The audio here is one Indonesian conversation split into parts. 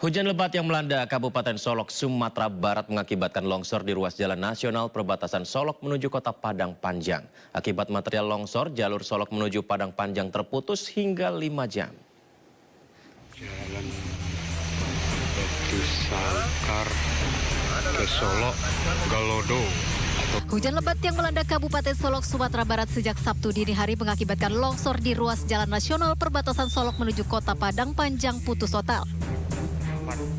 Hujan lebat yang melanda Kabupaten Solok, Sumatera Barat mengakibatkan longsor di ruas jalan nasional perbatasan Solok menuju kota Padang Panjang. Akibat material longsor, jalur Solok menuju Padang Panjang terputus hingga 5 jam. Jalan Batu Sangkar ke Solok, Galodo. Hujan lebat yang melanda Kabupaten Solok, Sumatera Barat sejak Sabtu dini hari mengakibatkan longsor di ruas jalan nasional perbatasan Solok menuju kota Padang Panjang putus total.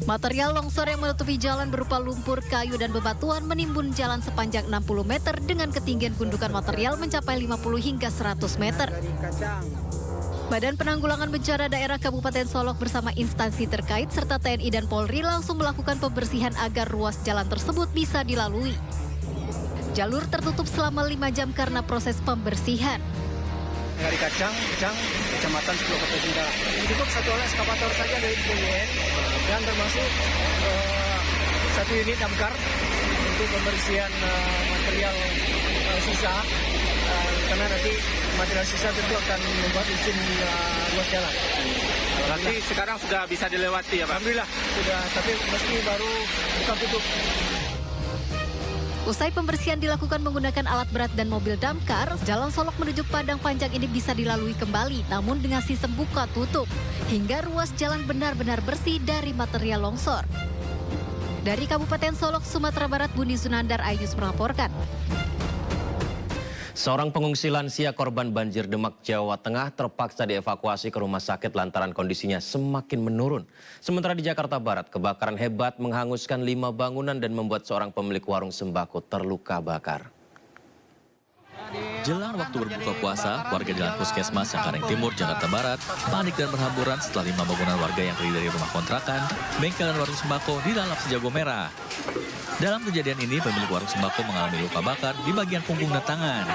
Material longsor yang menutupi jalan berupa lumpur, kayu, dan bebatuan menimbun jalan sepanjang 60 meter dengan ketinggian gundukan material mencapai 50 hingga 100 meter. Badan Penanggulangan Bencana Daerah Kabupaten Solok bersama instansi terkait serta TNI dan Polri langsung melakukan pembersihan agar ruas jalan tersebut bisa dilalui. Jalur tertutup selama 5 jam karena proses pembersihan. Dari Kecamatan Pulau Kota Sindara. Cukup satu alat eskavator saja dari BUN dan termasuk satu unit damkar untuk pembersihan material sisa. Karena nanti material sisa tentu akan membuat licin ruas jalan. Berarti sekarang sudah bisa dilewati ya Pak? Alhamdulillah sudah, tapi meski baru bukan tutup. Usai pembersihan dilakukan menggunakan alat berat dan mobil damkar, jalan Solok menuju Padang Panjang ini bisa dilalui kembali, namun dengan sistem buka tutup, hingga ruas jalan benar-benar bersih dari material longsor. Dari Kabupaten Solok, Sumatera Barat, Budi Sunandar, iNews melaporkan. Seorang pengungsi lansia korban banjir Demak, Jawa Tengah terpaksa dievakuasi ke rumah sakit lantaran kondisinya semakin menurun. Sementara di Jakarta Barat, kebakaran hebat menghanguskan 5 bangunan dan membuat seorang pemilik warung sembako terluka bakar. Jelang waktu berbuka puasa, warga Jalan Puskesmas Cengkareng Timur, Jakarta Barat panik dan berhamburan setelah 5 bangunan warga yang terdiri dari rumah kontrakan, bengkel dan warung sembako dilalap sejago merah. Dalam kejadian ini, pemilik warung sembako mengalami luka bakar di bagian punggung dan tangan.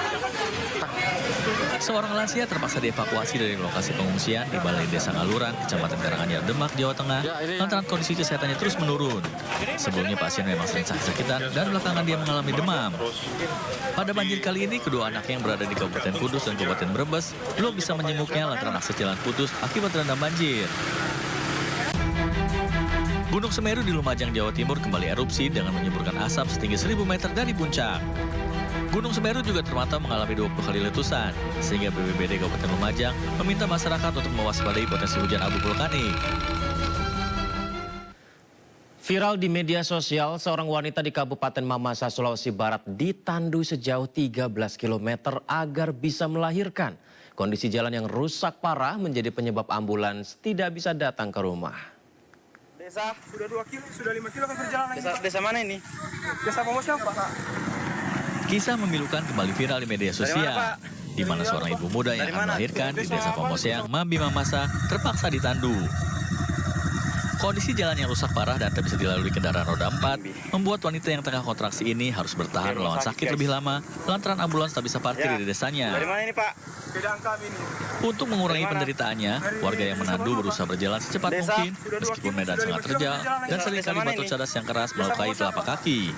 Seorang lansia terpaksa dievakuasi dari lokasi pengungsian di Balai Desa Ngaluran, Kecamatan Karanganyar, Demak, Jawa Tengah, lantaran kondisi kesehatannya terus menurun. Sebelumnya pasien memang sering sakit-sakitan dan belakangan dia mengalami demam. Pada banjir kali ini, kedua anaknya yang berada di Kabupaten Kudus dan Kabupaten Brebes belum bisa menjenguknya lantaran akses jalan putus akibat terendam banjir. Gunung Semeru di Lumajang, Jawa Timur kembali erupsi dengan menyemburkan asap setinggi 1000 meter dari puncak. Gunung Semeru juga termantau mengalami 20 kali letusan, sehingga BPBD Kabupaten Lumajang meminta masyarakat untuk mewaspadai potensi hujan abu vulkanik. Viral di media sosial, seorang wanita di Kabupaten Mamasa, Sulawesi Barat ditandu sejauh 13 km agar bisa melahirkan. Kondisi jalan yang rusak parah menjadi penyebab ambulans tidak bisa datang ke rumah. Desa sudah 2 kilo, sudah 5 kilo kan perjalanan. Desa mana ini? Desa Pomosnya Pak. Kisah memilukan kembali viral di media sosial, di mana seorang ibu muda yang akan melahirkan di Desa Pomosyang, Mambi Mamasa, terpaksa ditandu. Kondisi jalan yang rusak parah dan tak bisa dilalui kendaraan roda 4 membuat wanita yang tengah kontraksi ini harus bertahan melawan sakit lebih lama lantaran ambulans tak bisa parkir di desanya. Dari mana ini Pak? Untuk mengurangi penderitaannya, warga yang menandu berusaha berjalan secepat mungkin meskipun medan sangat terjal dan seringkali batu cadas yang keras melukai telapak kaki.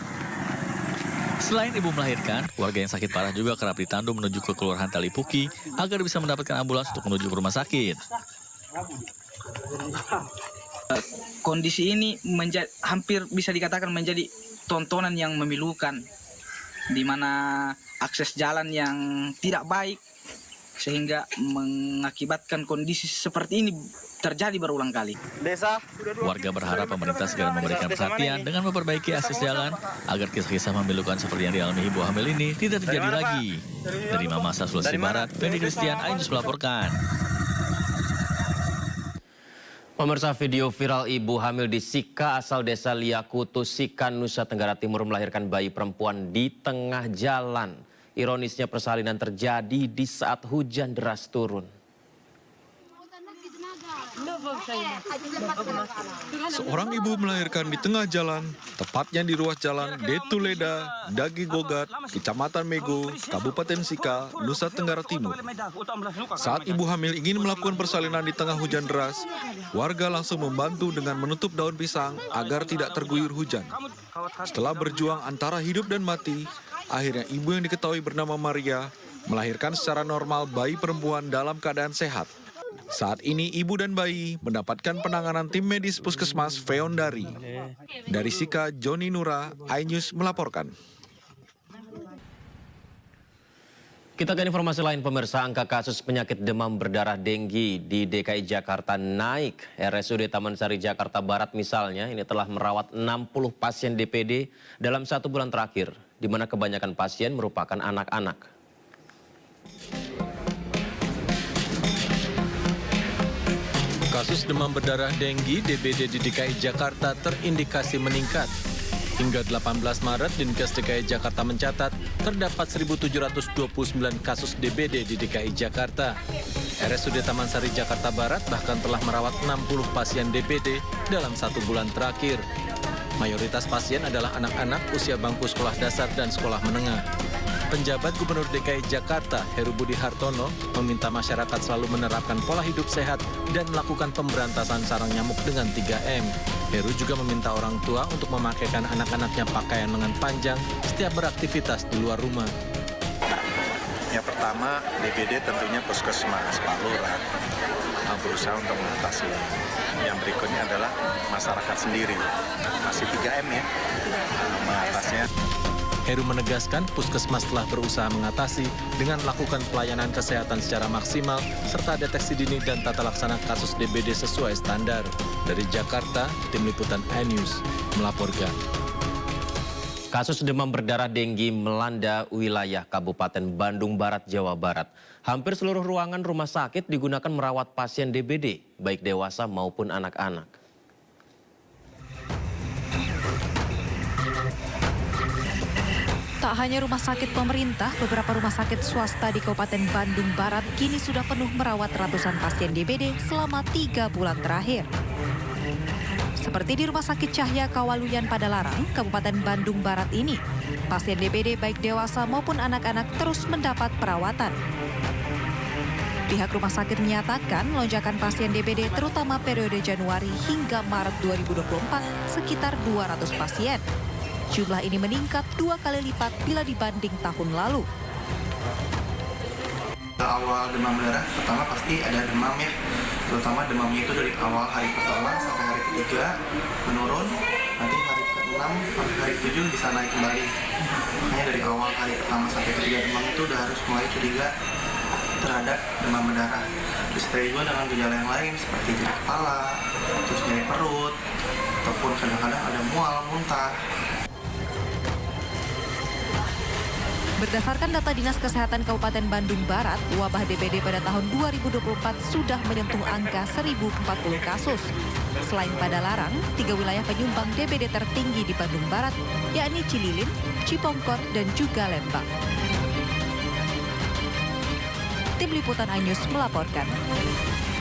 Selain ibu melahirkan, warga yang sakit parah juga kerap ditandu menuju ke Kelurahan Talipuki agar bisa mendapatkan ambulans untuk menuju ke rumah sakit. Kondisi ini hampir bisa dikatakan menjadi tontonan yang memilukan, di mana akses jalan yang tidak baik sehingga mengakibatkan kondisi seperti ini terjadi berulang kali. Warga berharap pemerintah segera memberikan perhatian dengan memperbaiki akses jalan agar kisah-kisah memilukan seperti yang dialami ibu hamil ini tidak terjadi lagi. Dari Mamasa, Sulawesi Barat, Fendi Christian, iNews melaporkan. Pemirsa, video viral ibu hamil di Sika asal desa Liakutu, Sika, Nusa Tenggara Timur melahirkan bayi perempuan di tengah jalan. Ironisnya persalinan terjadi di saat hujan deras turun. Seorang ibu melahirkan di tengah jalan, tepatnya di ruas jalan Detuleda, Dagi Gogat, Kecamatan Mego, Kabupaten Sika, Nusa Tenggara Timur. Saat ibu hamil ingin melakukan persalinan di tengah hujan deras, warga langsung membantu dengan menutup daun pisang agar tidak terguyur hujan. Setelah berjuang antara hidup dan mati, akhirnya ibu yang diketahui bernama Maria melahirkan secara normal bayi perempuan dalam keadaan sehat. Saat ini ibu dan bayi mendapatkan penanganan tim medis Puskesmas Feondari. Dari Sika, Joni Nura, iNews melaporkan. Kita ke informasi lain pemirsa, angka kasus penyakit demam berdarah denggi di DKI Jakarta naik. RSUD Taman Sari Jakarta Barat misalnya ini telah merawat 60 pasien DPD dalam 1 bulan terakhir, di mana kebanyakan pasien merupakan anak-anak. Kasus demam berdarah denggi DBD di DKI Jakarta terindikasi meningkat. Hingga 18 Maret, Dinkes DKI Jakarta mencatat terdapat 1.729 kasus DBD di DKI Jakarta. RSUD Taman Sari Jakarta Barat bahkan telah merawat 60 pasien DBD dalam 1 bulan terakhir. Mayoritas pasien adalah anak-anak usia bangku sekolah dasar dan sekolah menengah. Penjabat Gubernur DKI Jakarta, Heru Budi Hartono, meminta masyarakat selalu menerapkan pola hidup sehat dan melakukan pemberantasan sarang nyamuk dengan 3M. Heru juga meminta orang tua untuk memakaikan anak-anaknya pakaian lengan panjang setiap beraktivitas di luar rumah. Yang pertama, DBD tentunya Puskesmas, Pak Lurah berusaha untuk mengatasi. Yang berikutnya adalah masyarakat sendiri. Masih 3M ya, mengatasnya. Heru menegaskan Puskesmas telah berusaha mengatasi dengan melakukan pelayanan kesehatan secara maksimal serta deteksi dini dan tata laksana kasus DBD sesuai standar. Dari Jakarta, Tim Liputan iNews melaporkan. Kasus demam berdarah denggi melanda wilayah Kabupaten Bandung Barat, Jawa Barat. Hampir seluruh ruangan rumah sakit digunakan merawat pasien DBD, baik dewasa maupun anak-anak. Tak hanya rumah sakit pemerintah, beberapa rumah sakit swasta di Kabupaten Bandung Barat kini sudah penuh merawat ratusan pasien DBD selama 3 bulan terakhir. Seperti di Rumah Sakit Cahya Kawaluyan Padalarang, Kabupaten Bandung Barat ini, pasien DBD baik dewasa maupun anak-anak terus mendapat perawatan. Pihak rumah sakit menyatakan lonjakan pasien DBD terutama periode Januari hingga Maret 2024 sekitar 200 pasien. Jumlah ini meningkat 2 kali lipat bila dibanding tahun lalu. Awal demam berdarah, pertama pasti ada demam ya. Terutama demamnya itu dari awal hari pertama sampai hari ketiga menurun. Nanti hari ke-6 sampai hari ke-7 bisa naik kembali. Makanya dari awal hari pertama sampai ketiga demam itu udah harus mulai curiga terhadap demam berdarah. Disertai juga dengan gejala yang lain seperti nyeri kepala, terus nyeri perut, ataupun kadang-kadang ada mual, muntah. Berdasarkan data Dinas Kesehatan Kabupaten Bandung Barat, wabah DBD pada tahun 2024 sudah menyentuh angka 1.040 kasus. Selain Padalarang, 3 wilayah penyumbang DBD tertinggi di Bandung Barat, yakni Cililin, Cipongkor, dan juga Lembang. Tim Liputan iNews melaporkan.